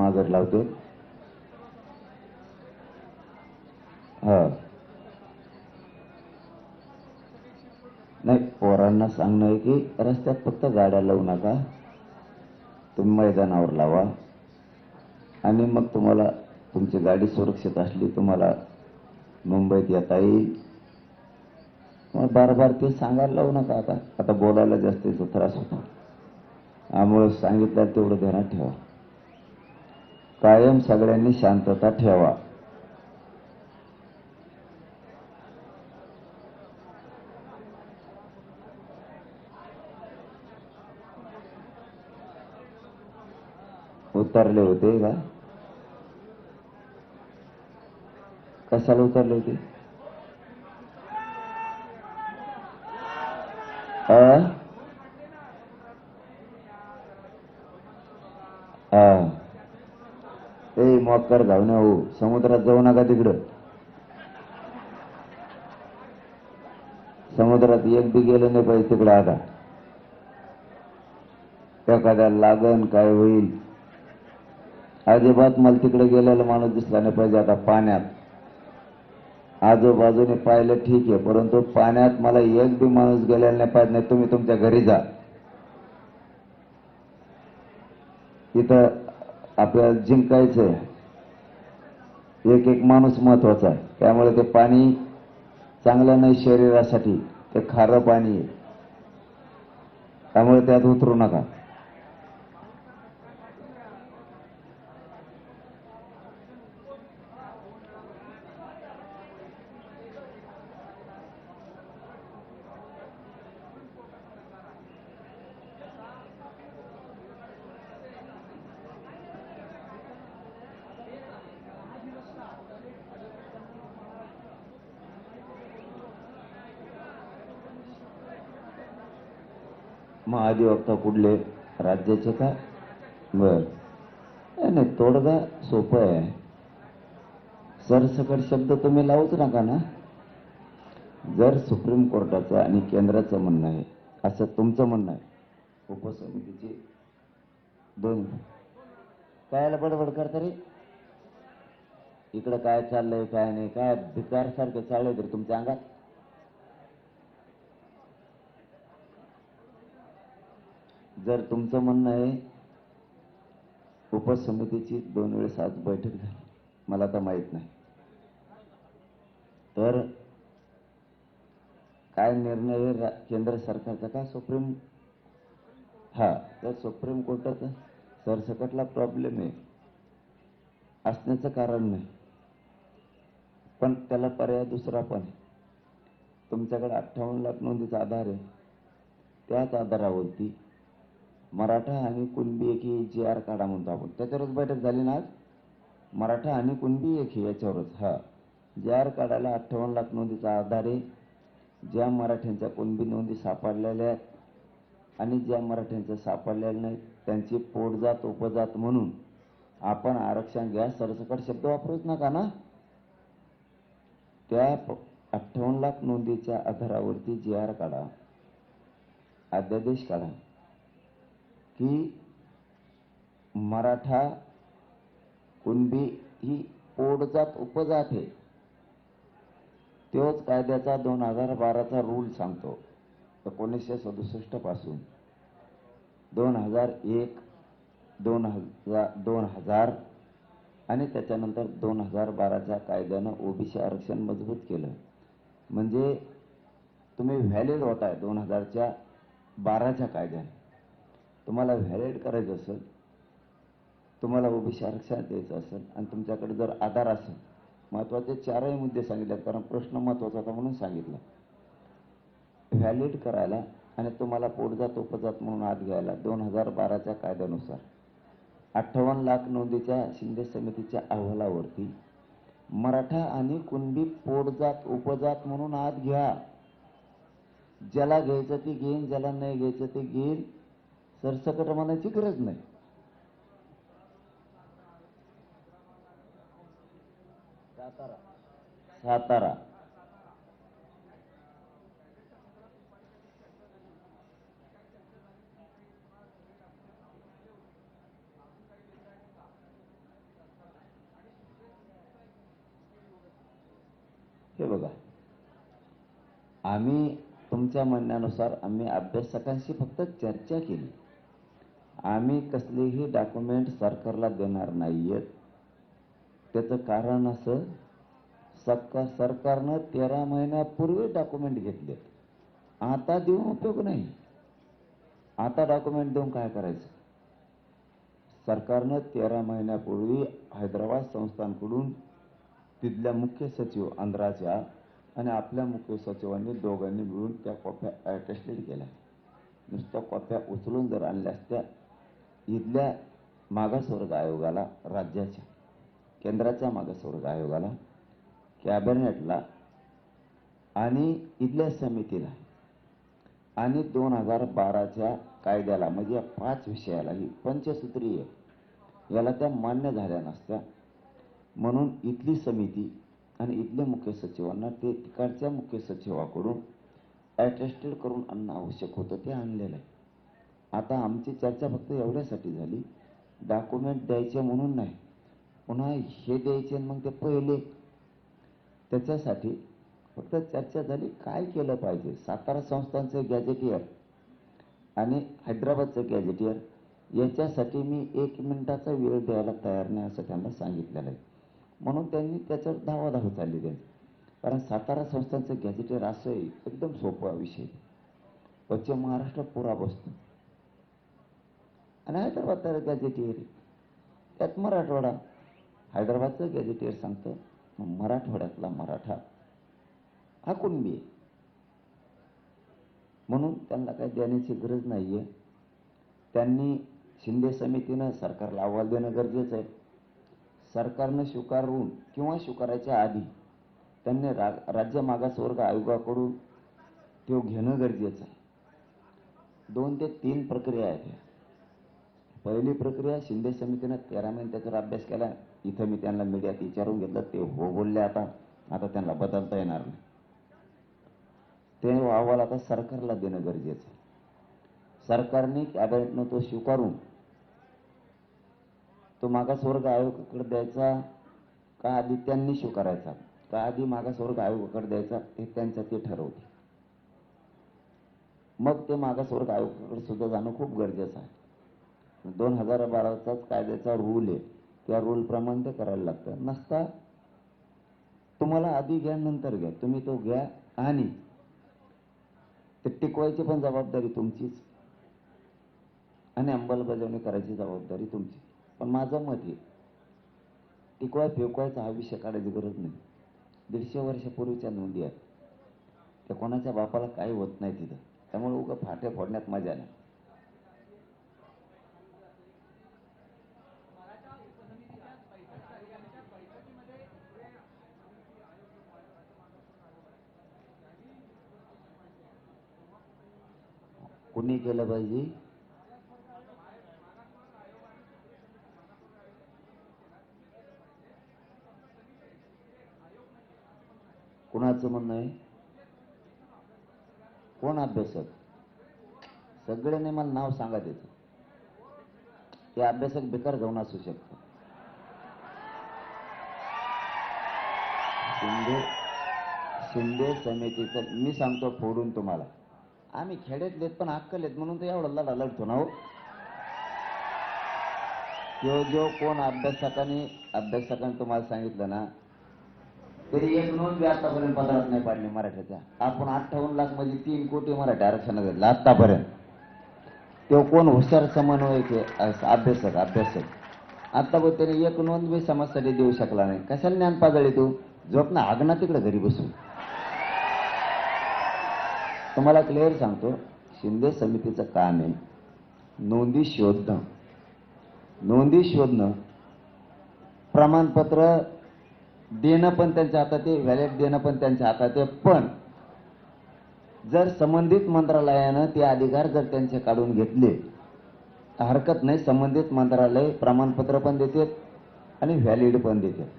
माघारी लावते. हा नाही, पोरांना सांगणं आहे की रस्त्यात फक्त गाड्या लावू नका, तुम्ही मैदानावर लावा आणि मग तुम्हाला तुमची गाडी सुरक्षित असली तुम्हाला मुंबईत येता येईल. मग बार ते सांगायला लावू नका. आता बोलायला जास्तीचा त्रास होतो, त्यामुळे सांगितलं तेवढं ध्यानात ठेवा. कायम सगळ्यांनी शांतता ठेवा. उतरले होते का? कशाला उतरले होते? ते मॉकर जाऊ नये हो, समुद्रात जाऊ नका. तिकडं समुद्रात एक बी गेलं नाही पाहिजे तिकडं. आता एखाद्याला लागण काय होईल, अजिबात मला तिकडे गेलेला माणूस दिसला नाही पाहिजे. आता पाण्यात आजूबाजूने पाहिलं ठीक आहे, परंतु पाण्यात मला एक बी माणूस गेलेला नाही पाहिजे. नाही तुम्ही तुमच्या घरी जा. इथं आपल्याला जिंकायचंय, एक एक माणूस महत्वाचा आहे. त्यामुळे ते पाणी चांगलं नाही शरीरासाठी, ते खारं पाणी आहे, त्यामुळे त्यात उतरू नका. महाधिवक्ता कुठले? राज्याचे का? बर. नाही, तोडगा सोपं आहे. सरसकट शब्द तुम्ही लावूच नका ना. जर सुप्रीम कोर्टाचं आणि केंद्राचं म्हणणं आहे, असं तुमचं म्हणणं आहे, उपसमितीची दोन कायला बडबड करता रे? इकडं काय चाललंय काय नाही, काय भिकारसारखे चाललंय तरी तुमच्या अंगात. जर तुमचं म्हणणं आहे उपसमितीची 2 वेळेस आज बैठक झाली, मला तर माहित नाही, तर काय निर्णय आहे केंद्र सरकारचा का सुप्रीम? तर सुप्रीम कोर्टाचा सरसकटला प्रॉब्लेम आहे, असण्याचं कारण नाही. पण त्याला पर्याय दुसरा पण आहे. तुमच्याकडे 58 लाख नोंदीचा आधार आहे, त्याच आधारावरती मराठा आणि कुणबी एकी GR काढा म्हणतो आपण, त्याच्यावरच बैठक झाली ना आज. मराठा आणि कुणबी एकी याच्यावरच GR काढायला 58 लाख नोंदीचा आधार आहे. ज्या मराठ्यांच्या कुणबी नोंदी सापडलेल्या आहेत आणि ज्या मराठ्यांच्या सापडलेल्या नाहीत त्यांची पोटजात उपजात म्हणून आपण आरक्षण घ्या, सरसकट शब्द वापरूच नका ना. त्या 58 लाख नोंदीच्या आधारावरती GR काढा, अध्यादेश काढा की मराठा कुणबी ही पोटजात उपजात आहे. तोच कायद्याचा 2012चा रूल सांगतो. 1967 पासून 2001, 2000 आणि त्याच्यानंतर 2012च्या कायद्यानं ओबीसी आरक्षण मजबूत केलं. म्हणजे तुम्ही व्हॅलिड होताय 2012च्या कायद्याने. तुम्हाला व्हॅलिड करायचं असेल, तुम्हाला ओबीसी आरक्षण द्यायचं असेल आणि तुमच्याकडे जर आधार असेल, महत्वाचे 4ही मुद्दे सांगितले, कारण प्रश्न महत्वाचा होता म्हणून सांगितलं. व्हॅलिड करायला आणि तुम्हाला पोटजात उपजात म्हणून आत घ्यायला 2012च्या कायद्यानुसार 58 लाख नोंदीच्या शिंदे समितीच्या अहवालावरती मराठा आणि कुणबी पोटजात उपजात म्हणून आत घ्या. ज्याला घ्यायचं ते घेईन, ज्याला नाही घ्यायचं ते घेईन, सरसकट म्हणायची गरज नाही. सातारा हे बघा, आम्ही तुमच्या म्हणण्यानुसार आम्ही अभ्यासकांशी फक्त चर्चा केली. आम्ही कसलेही डॉक्युमेंट सरकारला देणार नाहीयेत. त्याचं कारण असं, सरकारनं 13 महिन्यापूर्वी डॉक्युमेंट घेतले. आता देऊन उपयोग नाही. आता डॉक्युमेंट देऊन काय करायचं? सरकारनं 13 महिन्यापूर्वी हैदराबाद संस्थानकडून तिथल्या मुख्य सचिव आंध्राच्या आणि आपल्या मुख्य सचिवांनी दोघांनी मिळून त्या कॉप्या अटेस्टेड केल्या. नुसत्या कॉप्या उचलून जर आणल्या असत्या इथल्या मागासवर्ग आयोगाला, राज्याच्या केंद्राच्या मागासवर्ग आयोगाला, कॅबिनेटला आणि इथल्या समितीला आणि 2012च्या कायद्याला, म्हणजे या 5 विषयाला, ही पंचसूत्रीय याला त्या मान्य झाल्या नसत्या. म्हणून इथली समिती आणि इथल्या मुख्य सचिवांना ते तिकडच्या मुख्य सचिवाकडून अटेस्टेड करून आणणं आवश्यक होतं. ते आणलेलं आहे. आता आमची चर्चा फक्त एवढ्यासाठी झाली, डॉक्युमेंट द्यायचे म्हणून नाही, पुन्हा हे द्यायचे मग ते पहिले, त्याच्यासाठी फक्त चर्चा झाली. काय केलं पाहिजे? सातारा संस्थानचं गॅजेटियर आणि हैदराबादचं गॅजेटियर याच्यासाठी मी 1 मिनिटाचा वेळ द्यायला तयार नाही असं त्यांना सांगितलेलं आहे. म्हणून त्यांनी त्याच्यावर धावाधाव चालली त्यांची. कारण सातारा संस्थानचं गॅजेटियर असं आहे, एकदम सोपा विषय, पश्चिम महाराष्ट्र पुरा बसतो आणि हैदराबाद गॅजेटियर त्यात मराठवाडा. हैदराबादचं गॅजेटियर सांगतं मराठवाड्यातला मराठा हा कुणबी आहे, म्हणून त्यांना काही देण्याची गरज नाहीये. त्यांनी शिंदे समितीनं सरकारला अहवाल देणं गरजेचं आहे. सरकारनं स्वीकारून किंवा स्वीकारायच्या आधी त्यांनी राज्य मागासवर्ग आयोगाकडून तो घेणं गरजेचं आहे. 2 ते 3 प्रक्रिया आहेत. पहिली प्रक्रिया, शिंदे समितीनं 13 महिने त्याच्यावर अभ्यास केला. इथं मी त्यांना मीडियात विचारून घेतलं, ते हो बोलले. आता त्यांना बदलता येणार नाही. ते अहवाल आता सरकारला देणं गरजेचं आहे. सरकारने कॅबिनेटनं तो स्वीकारून तो मागासवर्ग आयोगाकडे द्यायचा का आधी त्यांनी स्वीकारायचा का आधी मागासवर्ग आयोगाकडे द्यायचा हे त्यांचं ते ठरवते. मग ते मागासवर्ग आयोगाकडे सुद्धा जाणं खूप गरजेचं आहे. 2012चाच कायद्याचा रूल आहे, त्या रूलप्रमाणे ते करायला लागतं. नसता तुम्हाला आधी घ्या नंतर घ्या, तुम्ही तो घ्या आणि ते टिकवायची पण जबाबदारी तुमचीच आणि अंमलबजावणी करायची जबाबदारी तुमची. पण माझं मत आहे, टिकवाय फेकवायचा हा विषय काढायची गरज नाही. 150 वर्षापूर्वीच्या नोंदी आहेत, त्या कोणाच्या बापाला काही होत नाही तिथं. त्यामुळे उगा फाटे फोडण्यात मजा नाही. कुणी केलं पाहिजे? कुणाचं म्हणणं आहे? कोण अभ्यासक? सगळ्यांनी मला नाव सांगा त्याचं. ते अभ्यासक बेकार जाऊन असू शकतो. शिंदे समितीचं मी सांगतो फोडून तुम्हाला, आम्ही खेड्यातलेत पण अक्कल आहेत म्हणून तर एवढा लढा लढतो ना हो. जो कोण अभ्यासकांनी तुम्हाला सांगितलं ना, तरी एक नोंद बी आतापर्यंत पदरात नाही पाडली मराठ्याच्या. आपण 58 लाख म्हणजे 3 कोटी मराठी आरक्षण घेतलं आतापर्यंत. तो कोण हुशार समन्वयक अभ्यासक आता पण त्याने एक नोंद बी समाजासाठी देऊ शकला नाही. कशाला ज्ञान पाजळी तू? झोप ना, आगना तिकडे घरी बसून. तुम्हाला क्लिअर सांगतो, शिंदे समितीचं काम आहे नोंदी शोधणं, प्रमाणपत्र देणं पण त्यांच्या हातात आहे, व्हॅलिड देणं पण त्यांच्या हातात आहे. पण जर संबंधित मंत्रालयानं ते अधिकार जर त्यांचे काढून घेतले तर हरकत नाही. संबंधित मंत्रालय प्रमाणपत्र पण देते आणि व्हॅलिड पण देते.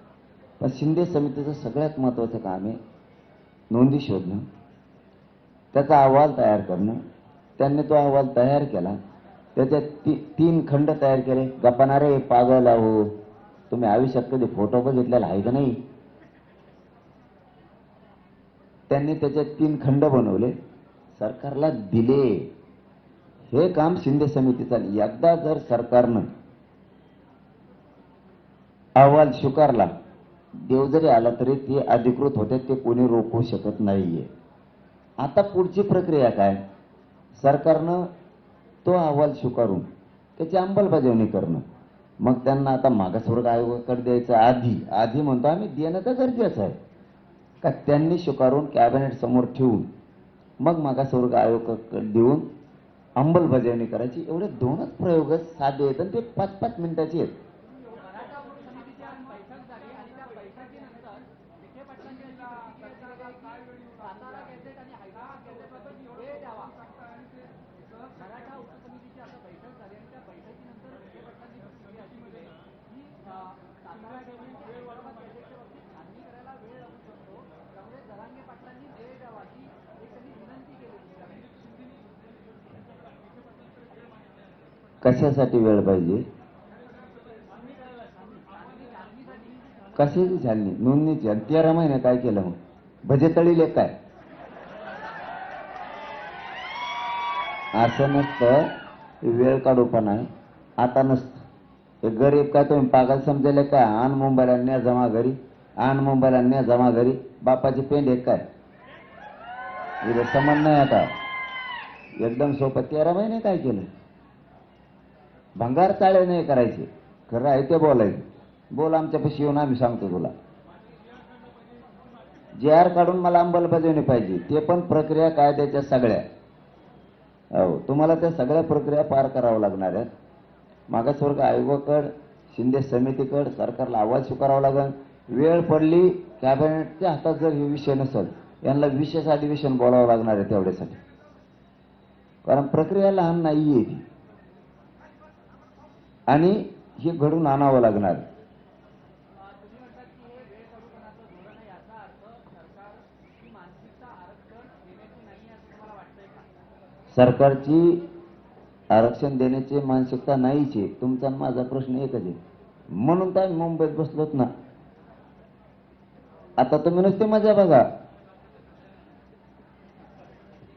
पण शिंदे समितीचं सगळ्यात महत्त्वाचं काम आहे नोंदी शोधणं, त्याचा अहवाल तयार करणं. त्यांनी तो अहवाल तयार केला, त्याच्यात 3 खंड तयार केले. गप्पानारे पागल आहो, तुम्ही आयुष्यात कधी फोटो बघितलेला आहे का नाही? त्यांनी त्याचे 3 खंड बनवले, सरकारला दिले. हे काम शिंदे समितीचं. एकदा जर सरकारनं अहवाल स्वीकारला, देव जरी आला तरी ते अधिकृत होते, ते कोणी रोखू शकत नाहीये. आता पुढची प्रक्रिया काय? सरकारनं तो अहवाल स्वीकारून त्याची अंमलबजावणी करणं. मग त्यांना आता मागासवर्ग आयोगाकडे द्यायचं. आधी म्हणतो आम्ही देणं तर गरजेचं आहे का? त्यांनी स्वीकारून कॅबिनेट समोर ठेवून मग मागासवर्ग आयोगाकडे देऊन अंमलबजावणी करायची. एवढे 2च प्रयोग साधे आहेत आणि ते 5-5 मिनिटाचे आहेत. कशासाठी वेळ पाहिजे? कशाची छाननी? नोंदणीची. 13 महिने काय केलं मग? भजे तळीले काय? असं नसतं. वेळ काढूपणा आहे. आता नसतं. हे गरीब काय तुम्ही पागल समजेले काय? आण मुंबईला न्या जमा घरी, आण मुंबईला न्या जमा घरी. बापाची पेंड आहे काय? इथे समज नाही. आता एकदम सोपं. 13 महिने काय केलं? भंगार चाळे नाही करायचे. खरं आहे ते बोलायचं. बोल आमच्यापाशी येऊन आम्ही सांगतो तुला. JR काढून मला अंमलबजावणी पाहिजे. ते पण प्रक्रिया कायद्याच्या सगळ्या. हो, तुम्हाला त्या सगळ्या प्रक्रिया पार कराव्या लागणार आहेत. मागासवर्ग आयोगाकडे, शिंदे समितीकडे सरकारला अहवाल स्वीकारावा लागेल. वेळ पडली, कॅबिनेटच्या हातात जर हे विषय नसेल, यांना विशेष अधिवेशन बोलावं लागणार आहे तेवढ्यासाठी. कारण प्रक्रिया लहान नाहीये ती आणि हे घडून आणावं लागणार. सरकारची आरक्षण देण्याची मानसिकता नाहीच आहे. तुमचा माझा प्रश्न एकच आहे. म्हणून तर आम्ही मुंबईत बसलोत ना. आता तुम्ही नुसते मजा बघा,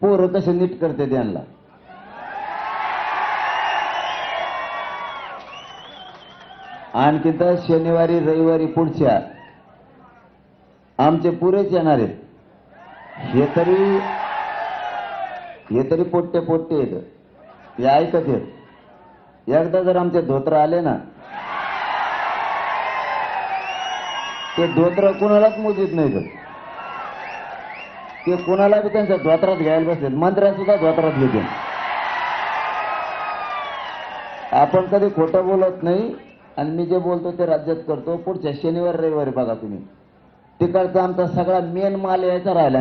पोरं कसे नीट करते त्यांना. आणखी तर शनिवारी रविवारी पुढच्या आमचे पुरेच येणार आहेत. हे तरी पोट्टे येत. हे ऐकत येत. एकदा जर आमचे धोत्र आले ना, ते धोत्र कोणालाच मोजित नाही. ते कोणाला बी त्यांच्या धोत्रात घ्यायला बसले. मंत्र्या सुद्धा धोत्रात घेते. आपण कधी खोटं बोलत नाही आणि मी जे बोलतो ते राज्यात करतो. पुढच्या शनिवार रविवारी बघा तुम्ही, तिकडचा आमचा सगळा मेन माल यायचा राहिला.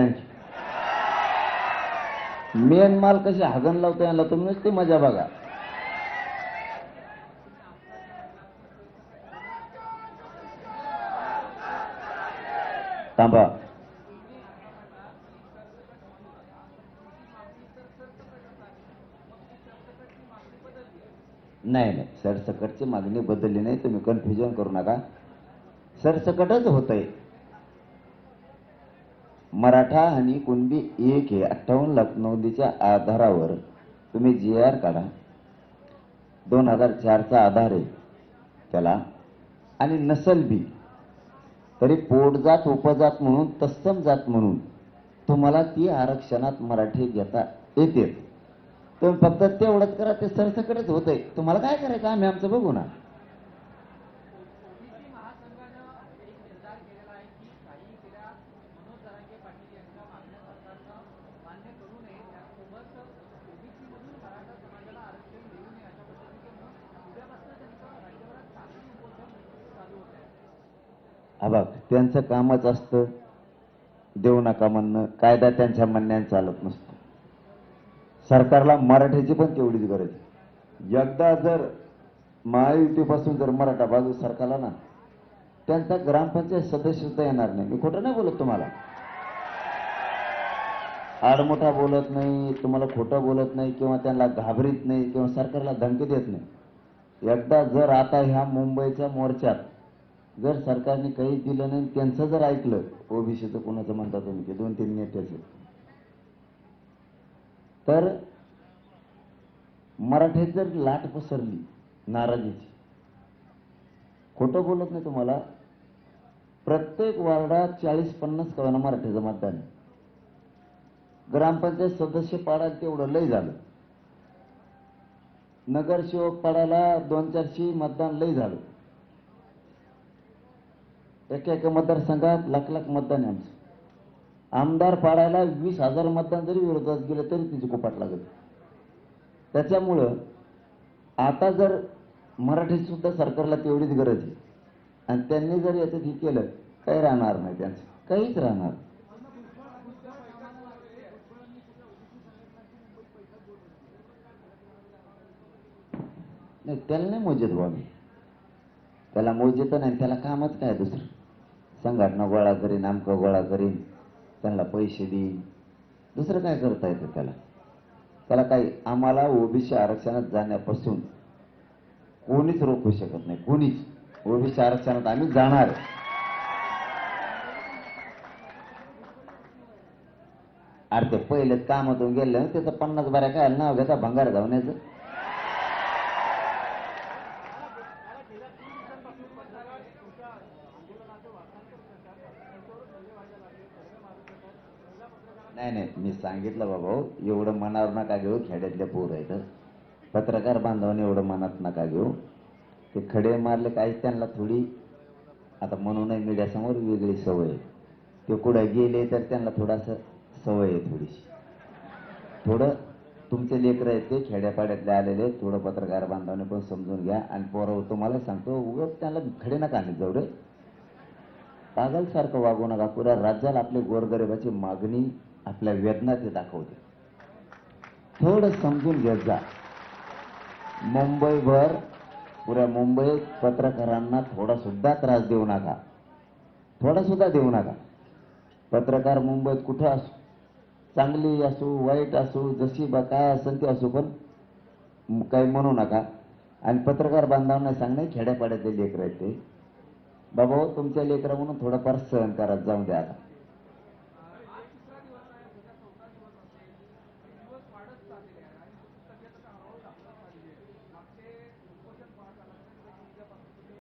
मेन माल कसे हागण लावतो यांना तुम्ही नुसती मजा बघा. थांबा. नाही, सरसकटची मागणी बदलली नाही. तुम्ही कन्फ्युजन करू नका. सरसकटच होतंय. मराठा आणि कुणबी एक आहे. 58 लाख नोंदीच्या आधारावर तुम्ही JR काढा. 2004चा आधार आहे त्याला. आणि नसल बी तरी पोटजात उपजात म्हणून तत्सम जात म्हणून तुम्हाला ती आरक्षणात मराठी घेता येते. तुम्ही फक्त तेवढंच करा. ते सरसकटच होतंय. तुम्हाला काय करायचं आम्ही आमचं बघू ना. हा बघ, त्यांचं कामच असतं देऊ नका म्हणणं. कायदा त्यांच्या म्हणण्याने चालत नसतो. सरकारला मराठीची पण तेवढीच गरज आहे. एकदा जर महायुतीपासून जर मराठा बाजू सरकारला ना, त्यांचा ग्रामपंचायत सदस्य सुद्धा येणार नाही. मी खोटं नाही बोलत तुम्हाला. आडमोठा बोलत नाही, तुम्हाला खोटं बोलत नाही किंवा त्यांना घाबरीत नाही किंवा सरकारला धमकी देत नाही. एकदा जर आता ह्या मुंबईच्या मोर्चात जर सरकारने काही दिलं नाही, त्यांचं जर ऐकलं, ओबीसीचं कोणाचं म्हणता तुम्ही की 2-3 नेत्याचं, तर मराठीत जर लाट पसरली नाराजीची, खोटं बोलत नाही तुम्हाला, प्रत्येक वार्डात 40-50 कवाना मराठीचं मतदान आहे. ग्रामपंचायत सदस्य पाडायला तेवढं लय झालं, नगरसेवक पाडायला 200-400 मतदान लय झालं. एका मतदारसंघात लाख मतदान आहे आमचं. आमदार पाडायला 20,000 मतदान जरी विरोधात गेलं तरी तिची कुपाट लागत. त्याच्यामुळं आता जर मराठीत सुद्धा सरकारला तेवढीच गरज आहे, आणि त्यांनी जर याच्यात हे केलं, काही राहणार नाही त्यांचं, काहीच राहणार नाही. त्याला नाही मोजत भाऊ मी, त्याला मोजत नाही, त्याला कामच काय दुसरं, संघटना गोळा करीन, आमकं गोळा करीन, त्यांना पैसे देईन, दुसरं काय करता येतं त्याला. त्याला काही, आम्हाला ओबीसी आरक्षणात जाण्यापासून कोणीच रोखू शकत नाही, कोणीच. ओबीसी आरक्षणात आम्ही जाणार. अरे ते पहिलेच कामातून गेलं, त्याचं 50 बाऱ्या काय नाव घेता भंगार धावण्याचं. नाही, मी सांगितलं बाबा, एवढं मनावर नका घेऊ, खेड्यातले पोर आहेत, पत्रकार बांधवाने एवढं मनात नका घेऊ. ते खडे मारले काय, त्यांना थोडी आता म्हणूनही मीडियासमोर वेगळी सवय आहे. ते कुठं गेले तर त्यांना थोडासा सवय आहे थोडीशी. थोडं तुमचे लेकरं आहेत ते खेड्यापाड्यातले आलेले, थोडं पत्रकार बांधवाने पण समजून घ्या. आणि पोरं तुम्हाला सांगतो, उगाच त्यांना खडे नका आणत जाऊ रे, पागलसारखं वागू नका. पुऱ्या राज्याला आपली गोरगरिबाची मागणी, आपल्या वेदना ते दाखवते. थोडं समजून घेत जा. मुंबईभर, पुऱ्या मुंबईत पत्रकारांना थोडा सुद्धा त्रास देऊ नका, थोडा सुद्धा देऊ नका. पत्रकार मुंबईत कुठं असो, चांगली असो वाईट असो, जशी काय असेल ती असो, पण काही म्हणू नका. आणि पत्रकार बांधवांना सांगणे, खेड्यापाड्यातले लेकरं आहेत ते, बाबा तुमच्या लेकरं म्हणून थोडंफार सहन करत जाऊन द्या. आता